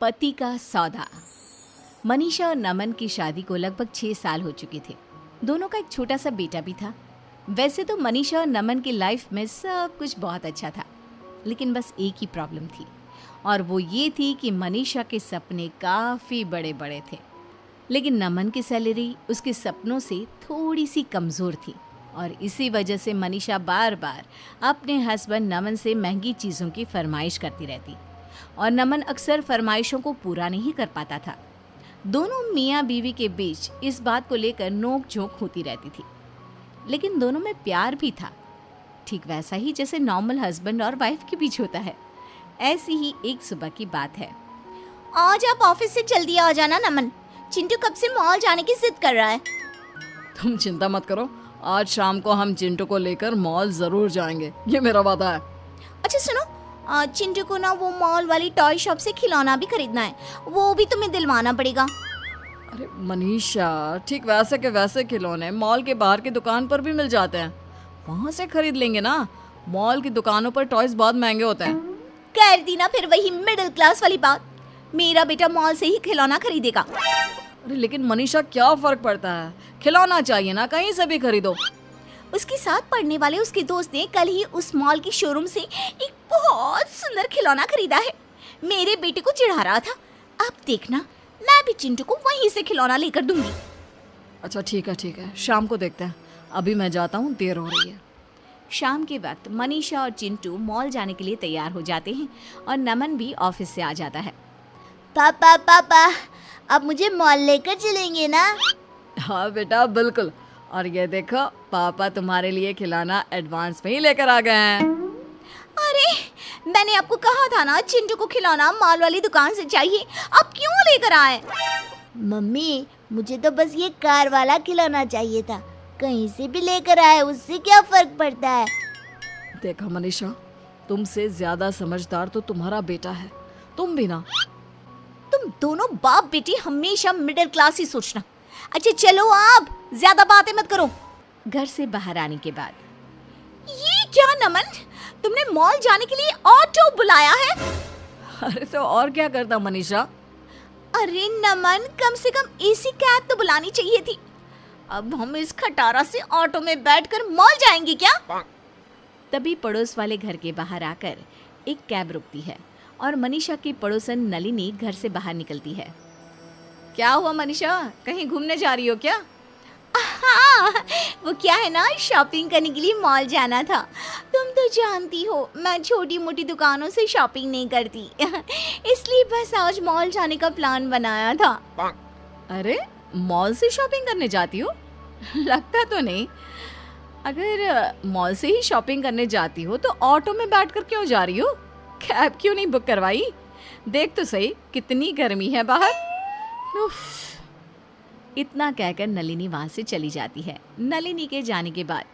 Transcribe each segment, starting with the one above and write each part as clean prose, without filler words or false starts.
पति का सौदा। मनीषा और नमन की शादी को लगभग 6 साल हो चुके थे। दोनों का एक छोटा सा बेटा भी था। वैसे तो मनीषा और नमन की लाइफ में सब कुछ बहुत अच्छा था, लेकिन बस एक ही प्रॉब्लम थी, और वो ये थी कि मनीषा के सपने काफ़ी बड़े बड़े थे, लेकिन नमन की सैलरी उसके सपनों से थोड़ी सी कमज़ोर थी। और इसी वजह से मनीषा बार बार अपने हस्बैंड नमन से महंगी चीज़ों की फरमाइश करती रहती, और नमन अक्सर फरमाइशों को पूरा नहीं कर पाता था। दोनों मियाँ बीवी के बीच इस बात को लेकर नोक झोंक होती रहती थी, लेकिन दोनों में प्यार भी था, ठीक वैसा ही जैसे नॉर्मल हस्बैंड और वाइफ के बीच होता है। ऐसी ही एक सुबह की बात है। आज आप ऑफिस से जल्दी आ जाना नमन, चिंटू कब से मॉल जाने की जिद कर रहा है। तुम चिंता मत करो, आज शाम को हम चिंटू को लेकर मॉल जरूर जाएंगे, ये मेरा वादा है। अच्छा सुनो, चिंटू को ना वो मॉल वाली टॉय शॉप से खिलौना भी खरीदना है, वो भी तुम्हें दिलवाना पड़ेगा। अरे मनीषा, ठीक वैसे के वैसे खिलौने मॉल के बाहर की दुकान पर भी मिल जाते हैं, वहाँ से खरीद लेंगे ना। मॉल की दुकानों पर टॉयज बहुत महंगे होते हैं। कर दी ना फिर वही मिडिल क्लास वाली बात, मेरा बेटा मॉल से ही खिलौना खरीदेगा। अरे लेकिन मनीषा, क्या फर्क पड़ता है, खिलौना चाहिए ना, कहीं से भी खरीदो। उसके साथ पढ़ने वाले उसके दोस्त ने कल ही उस मॉल की शोरूम से एक बहुत सुंदर खिलौना खरीदा है। मेरे बेटे को चिढ़ा रहा था, अब देखना मैं भी चिंटू को वहीं से खिलौना लेकर दूंगी। अच्छा ठीक है, शाम को देखते हैं, अभी मैं जाता हूँ, देर हो रही है। शाम के वक्त मनीषा और चिंटू मॉल जाने के लिए तैयार हो जाते हैं, और नमन भी ऑफिस से आ जाता है। पापा अब मुझे मॉल लेकर चलेंगे ना? हाँ बेटा, बिल्कुल। और ये देखो, पापा तुम्हारे लिए खिलौना एडवांस में ही लेकर आ गए हैं। अरे मैंने आपको कहा था ना चिंटू को खिलौना मॉल वाली दुकान से चाहिए, आप क्यों लेकर आए? मम्मी, मुझे तो बस ये कार वाला खिलौना चाहिए था, कहीं से भी लेकर आए उससे क्या फर्क पड़ता है। देखा मनीषा, तुमसे ज्यादा समझदार तो तुम्हारा बेटा है, तुम भी ना। तुम दोनों बाप बेटी हमेशा मिडिल क्लास ही सोचना। अच्छा चलो, आप ज्यादा बातें मत करो। घर से बाहर आने के बाद, ये क्या नमन, तुमने मॉल जाने के लिए ऑटो बुलाया है? अरे तो और क्या करता मनीषा। अरे नमन, कम से कम एसी कैब तो बुलानी चाहिए थी। अब हम इस खटारा से ऑटो में बैठकर मॉल जाएंगे क्या? तभी पड़ोस वाले घर के बाहर आकर एक कैब रुकती है, और मनीषा की पड़ोसन नलिनी घर से बाहर निकलती है। क्या हुआ मनीषा, कहीं घूमने जा रही हो क्या? हाँ, वो क्या है ना, शॉपिंग करने के लिए मॉल जाना था। तुम तो जानती हो मैं छोटी मोटी दुकानों से शॉपिंग नहीं करती इसलिए बस आज मॉल जाने का प्लान बनाया था। अरे मॉल से शॉपिंग करने जाती हो? लगता तो नहीं। अगर मॉल से ही शॉपिंग करने जाती हो तो ऑटो में बैठकर क्यों जा रही हो? कैब क्यों नहीं बुक करवाई? देख तो सही कितनी गर्मी है बाहर। उफ। इतना कहकर नलिनी वहां से चली जाती है। नलिनी के जाने के बाद,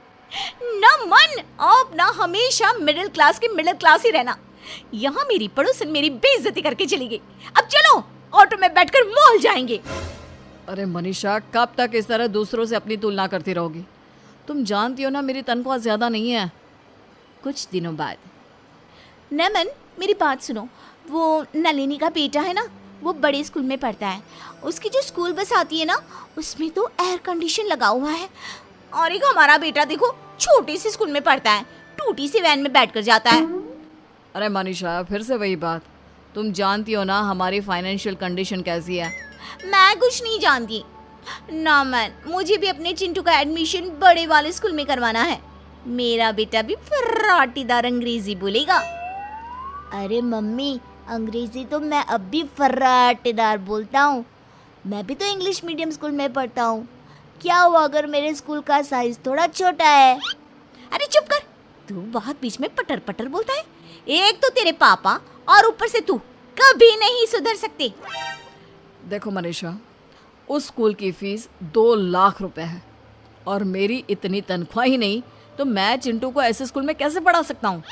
नमन, आप ना हमेशा मिडिल क्लास की मिडिल क्लास ही रहना। यहाँ मेरी पड़ोसन मेरी बेइज्जती करके चली गई। अब चलो ऑटो में बैठकर मॉल जाएंगे। अरे मनीषा, कब तक इस तरह दूसरों से अपनी तुलना करती रहोगी? तुम जानती हो ना मेरी तनख्वाह ज्यादा नहीं है। कुछ दिनों बाद, नमन मेरी बात सुनो, वो नलिनी का बेटा है ना, वो बड़े स्कूल में पढ़ता है। उसकी जो स्कूल बस आती है ना, उसमें तो एयर कंडीशन लगा हुआ है। और एक हमारा बेटा देखो, छोटे से स्कूल में पढ़ता है, टूटी सी वैन में बैठकर जाता है। अरे मनीषा, फिर से वही बात। तुम जानती हो ना हमारी फाइनेंशियल कंडीशन कैसी है। मैं कुछ नहीं जानती। नमन, मुझे भी अपने चिंटू का एडमिशन बड़े वाले स्कूल में करवाना है। मेरा बेटा भी फर्राटीदार अंग्रेजी बोलेगा। अरे मम्मी, अंग्रेजी तो मैं अब भी फर्राटेदार बोलता हूँ। मैं भी तो इंग्लिश मीडियम स्कूल में पढ़ता हूँ। क्या हुआ अगर मेरे स्कूल का साइज थोड़ा छोटा है? अरे चुप कर, तू बहुत बीच में पटर पटर बोलता है। एक तो तेरे पापा और ऊपर से तू कभी नहीं सुधर सकते। देखो मनीषा, उस स्कूल की फीस 2 लाख रुपए है, और मेरी इतनी तनख्वाह ही नहीं तो मैं चिंटू को ऐसे स्कूल में कैसे पढ़ा सकता हूँ?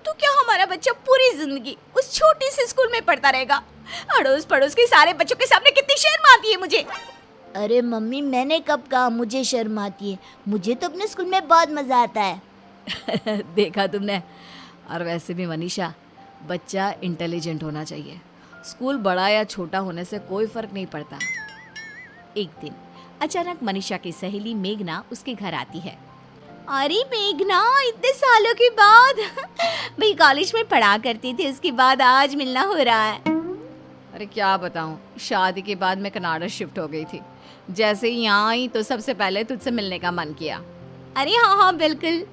तो क्या हमारा बच्चा पूरी जिंदगी उस छोटे से स्कूल में पढ़ता रहेगा? अड़ोस पड़ोस के सारे बच्चों के सामने कितनी शर्म आती है मुझे। अरे मम्मी, मैंने कब कहा मुझे शर्म आती है? मुझे तो अपने स्कूल में बहुत मजा आता है। देखा तुमने। और वैसे भी मनीषा, बच्चा इंटेलिजेंट होना चाहिए, स्कूल बड़ा या छोटा होने से कोई फर्क नहीं पड़ता। एक दिन अचानक मनीषा की सहेली मेघना उसके घर आती है। अरे मेघना, इतने सालों के बाद भाई कॉलेज में पढ़ा करती थी, उसके बाद आज मिलना हो रहा है। अरे क्या बताऊं, शादी के बाद मैं कनाडा शिफ्ट हो गई थी। जैसे ही यहाँ आई तो सबसे पहले तुझसे मिलने का मन किया। अरे हाँ हाँ बिल्कुल।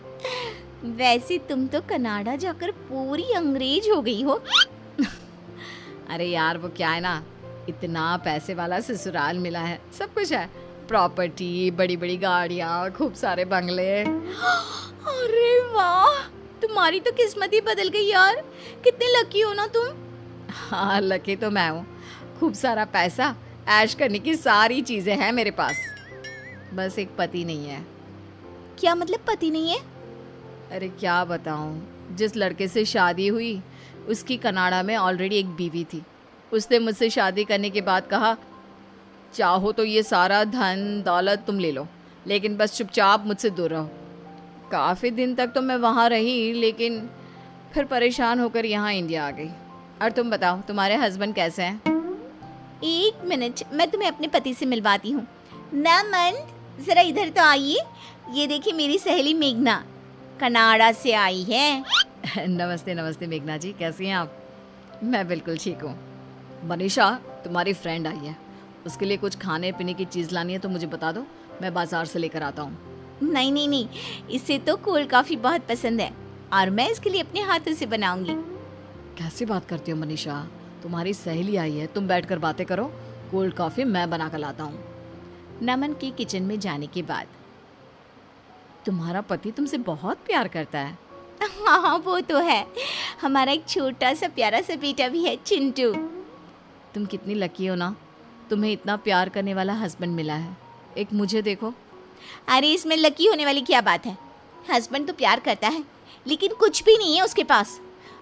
वैसे तुम तो कनाडा जाकर पूरी अंग्रेज हो गई हो। अरे यार वो क्या है ना, इतना पैसे वाला ससुराल मिला है, सब कुछ है, प्रॉपर्टी, बड़ी बड़ी गाड़ियाँ, खूब सारे बंगले। अरे वाह, तुम्हारी तो किस्मत ही बदल गई यार। कितने लकी हो ना तुम। हाँ लकी तो मैं हूँ, खूब सारा पैसा, ऐश करने की सारी चीजें हैं मेरे पास, बस एक पति नहीं है। क्या मतलब पति नहीं है? अरे क्या बताऊँ, जिस लड़के से शादी हुई उसकी कनाडा में ऑलरेडी एक बीवी थी। उसने मुझसे शादी करने के बाद कहा, चाहो तो ये सारा धन दौलत तुम ले लो, लेकिन बस चुपचाप मुझसे दूर रहो। काफ़ी दिन तक तो मैं वहाँ रही, लेकिन फिर परेशान होकर यहाँ इंडिया आ गई। और तुम बताओ, तुम्हारे हस्बैंड कैसे हैं? एक मिनट, मैं तुम्हें अपने पति से मिलवाती हूँ। नमन, जरा इधर तो आइए। ये देखिए मेरी सहेली मेघना, कनाडा से आई है। नमस्ते नमस्ते मेघना जी, कैसी हैं आप? मैं बिल्कुल ठीक हूँ। मनीषा, तुम्हारी फ्रेंड आई है, उसके लिए कुछ खाने पीने की चीज़ लानी है तो मुझे बता दो, मैं बाजार से लेकर आता हूँ। नहीं नहीं नहीं, इसे तो कोल्ड कॉफी बहुत पसंद है और मैं इसके लिए अपने हाथों से बनाऊंगी। कैसी बात करती हो मनीषा, तुम्हारी सहेली आई है, तुम बैठकर बातें करो, कोल्ड कॉफ़ी मैं बना कर लाता हूँ। नमन के किचन में जाने के बाद, तुम्हारा पति तुमसे बहुत प्यार करता है। हाँ हाँ वो तो है, हमारा एक छोटा सा प्यारा सा बेटा भी है, चिंटू। तुम कितनी लकी हो ना, तुम्हें इतना प्यार करने वाला हस्बैंड मिला है। एक मुझे देखो। अरे इसमें लकी होने वाली क्या बात है, हस्बैंड तो प्यार करता है लेकिन कुछ भी नहीं है उसके पास।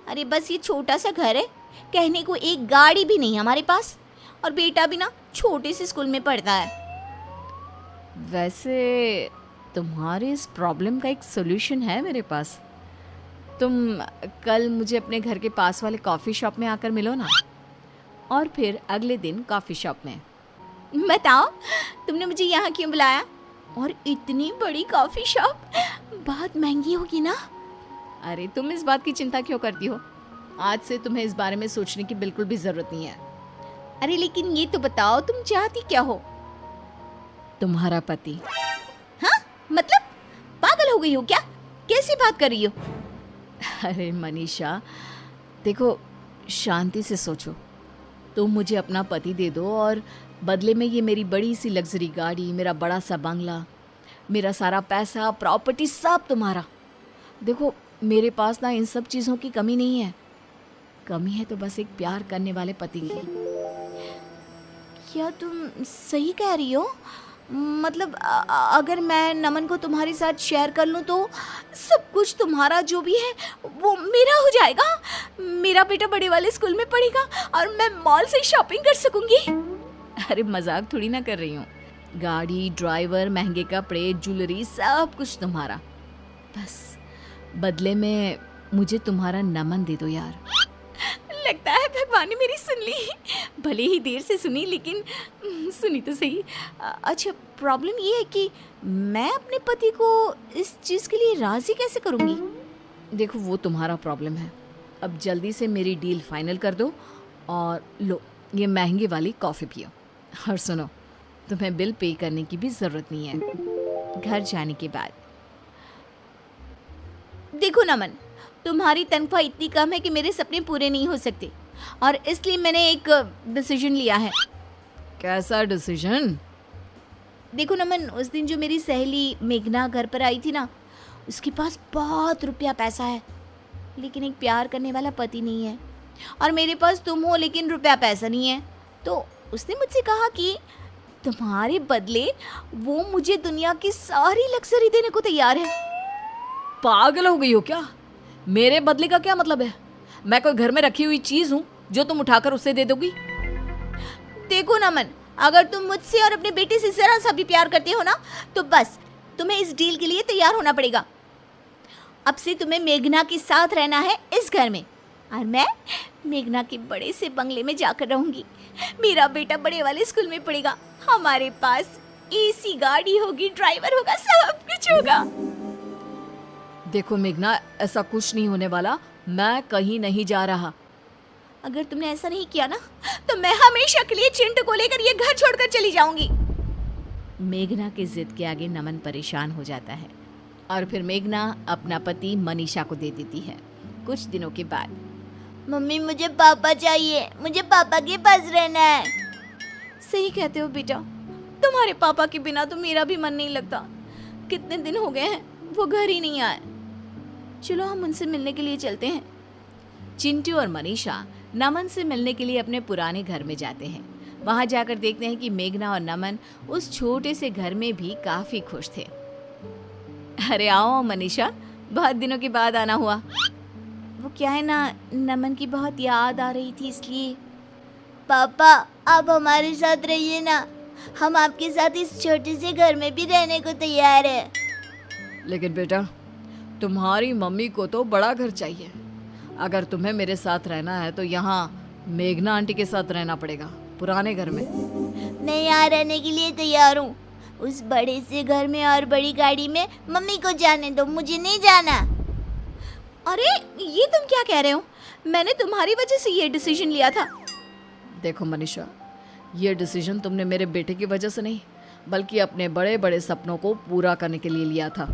अरे बस ये छोटा सा घर है, कहने को एक गाड़ी भी नहीं हमारे पास, और बेटा भी ना छोटे से स्कूल में पढ़ता है। वैसे तुम्हारे इस प्रॉब्लम का एक सोल्यूशन है मेरे पास। तुम कल मुझे अपने घर के पास वाले कॉफ़ी शॉप में आकर मिलो ना। और फिर अगले दिन कॉफ़ी शॉप में। बताओ तुमने मुझे यहाँ क्यों बुलाया? और इतनी बड़ी कॉफ़ी शॉप, बहुत महंगी होगी ना? अरे तुम इस बात की चिंता क्यों करती हो, आज से तुम्हें इस बारे में सोचने की बिल्कुल भी ज़रूरत नहीं है। अरे लेकिन ये तो बताओ तुम चाहती क्या हो? तुम्हारा पति। हाँ मतलब पागल हो गई हो क्या? कैसी बात कर रही हो? अरे मनीषा देखो, शांति से सोचो। तुम मुझे अपना पति दे दो और बदले में ये मेरी बड़ी सी लग्जरी गाड़ी, मेरा बड़ा सा बंगला, मेरा सारा पैसा, प्रॉपर्टी सब तुम्हारा। देखो मेरे पास ना इन सब चीज़ों की कमी नहीं है, कमी है तो बस एक प्यार करने वाले पति की। क्या तुम सही कह रही हो? मतलब अगर मैं नमन को तुम्हारे साथ शेयर कर लूँ तो सब कुछ तुम्हारा जो भी है वो मेरा हो जाएगा। मेरा बेटा बड़े वाले स्कूल में पढ़ेगा और मैं मॉल से शॉपिंग कर सकूंगी। अरे मजाक थोड़ी ना कर रही हूँ, गाड़ी, ड्राइवर, महंगे कपड़े, ज्वेलरी, सब कुछ तुम्हारा। बस बदले में मुझे तुम्हारा नमन दे दो यार। लगता है भगवान ने मेरी सुन ली, भले ही देर से सुनी लेकिन सुनी तो सही। अच्छा प्रॉब्लम ये है कि मैं अपने पति को इस चीज़ के लिए राज़ी कैसे करूँगी? देखो वो तुम्हारा प्रॉब्लम है, अब जल्दी से मेरी डील फाइनल कर दो और लो ये महंगी वाली कॉफ़ी पियो। और सुनो, तुम्हें बिल पे करने की भी ज़रूरत नहीं है। घर जाने के बाद, देखो नमन, तुम्हारी तनख्वाह इतनी कम है कि मेरे सपने पूरे नहीं हो सकते और इसलिए मैंने एक डिसीजन लिया है। कैसा डिसीजन? देखो नमन, उस दिन जो मेरी सहेली मेघना घर पर आई थी ना, उसके पास बहुत रुपया पैसा है लेकिन एक प्यार करने वाला पति नहीं है, और मेरे पास तुम हो लेकिन रुपया पैसा नहीं है। तो उसने मुझसे कहा कि तुम्हारे बदले वो मुझे दुनिया की सारी लग्जरी देने को तैयार है। पागल हो गई हो क्या? मेरे बदले का क्या मतलब है? मैं कोई घर में रखी हुई चीज हूँ जो तुम उठाकर उससे दे दोगी? देखो नमन, अगर तुम मुझसे और अपने बेटे से जरा सा भी प्यार करते हो ना तो बस तुम्हें इस डील के लिए तैयार होना पड़ेगा। अब से तुम्हें मेघना के साथ रहना है इस घर में, और मैं मेघना के बड़े से बंगले में जाकर रहूंगी। मेरा बेटा बड़े वाले स्कूल में पढ़ेगा, हमारे पास एसी गाड़ी होगी, ड्राइवर होगा, सब कुछ होगा। देखो मेघना, ऐसा कुछ नहीं होने वाला। मैं कहीं नहीं जा रहा। अगर तुमने ऐसा नहीं किया ना तो मैं हमेशा के लिए चिंटू को लेकर ये घर छोड़कर चली जाऊंगी। मेघना की जिद के आगे नमन परेशान हो जाता है और फिर मेघना अपना पति मनीषा को दे देती है। कुछ दिनों के बाद मम्मी मुझे पापा चाहिए, मुझे पापा के पास रहना है। सही कहते हो बेटा, तुम्हारे पापा के बिना तो मेरा भी मन नहीं लगता। कितने दिन हो गए हैं वो घर ही नहीं आए। चलो हम उनसे मिलने के लिए चलते हैं। चिंटू और मनीषा नमन से मिलने के लिए अपने पुराने घर में जाते हैं। वहां जाकर देखते हैं कि मेघना और नमन उस छोटे से घर में भी काफी खुश थे। अरे आओ मनीषा, बहुत दिनों के बाद आना हुआ। वो क्या है ना, नमन की बहुत याद आ रही थी इसलिए। पापा आप हमारे साथ रहिए ना, हम आपके साथ इस छोटे से घर में भी रहने को तैयार है। लेकिन बेटा, तुम्हारी मम्मी को तो बड़ा घर चाहिए। अगर तुम्हें मेरे साथ रहना है तो यहाँ मेघना आंटी के साथ रहना पड़ेगा, पुराने घर में। मैं यहाँ रहने के लिए तैयार हूँ। उस बड़े से घर में और बड़ी गाड़ी में मम्मी को जाने दो, मुझे नहीं जाना। अरे ये तुम क्या कह रहे हो? मैंने तुम्हारी वजह से ये डिसीजन लिया था। देखो मनीषा, ये डिसीजन तुमने मेरे बेटे की वजह से नहीं बल्कि अपने बड़े बड़े सपनों को पूरा करने के लिए लिया था।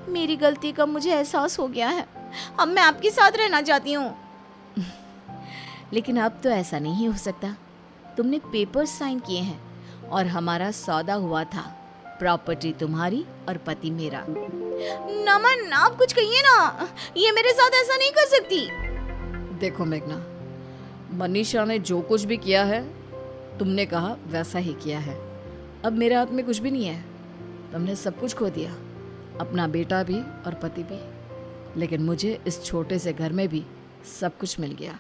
मेरी गलती का मुझे एहसास हो गया है। अब मैं आपके साथ रहना चाहती हूँ। लेकिन अब तो ऐसा नहीं हो सकता। तुमने पेपर साइन किए हैं और हमारा सौदा हुआ था। प्रॉपर्टी तुम्हारी और पति मेरा। नमन आप कुछ कहिए ना, ये मेरे साथ ऐसा नहीं कर सकती। देखो मेघना, मनीषा ने जो कुछ भी किया है तुमने कहा वैसा ही किया है। अब मेरे हाथ में कुछ भी नहीं है। तुमने सब कुछ खो दिया, अपना बेटा भी और पति भी, लेकिन मुझे इस छोटे से घर में भी सब कुछ मिल गया।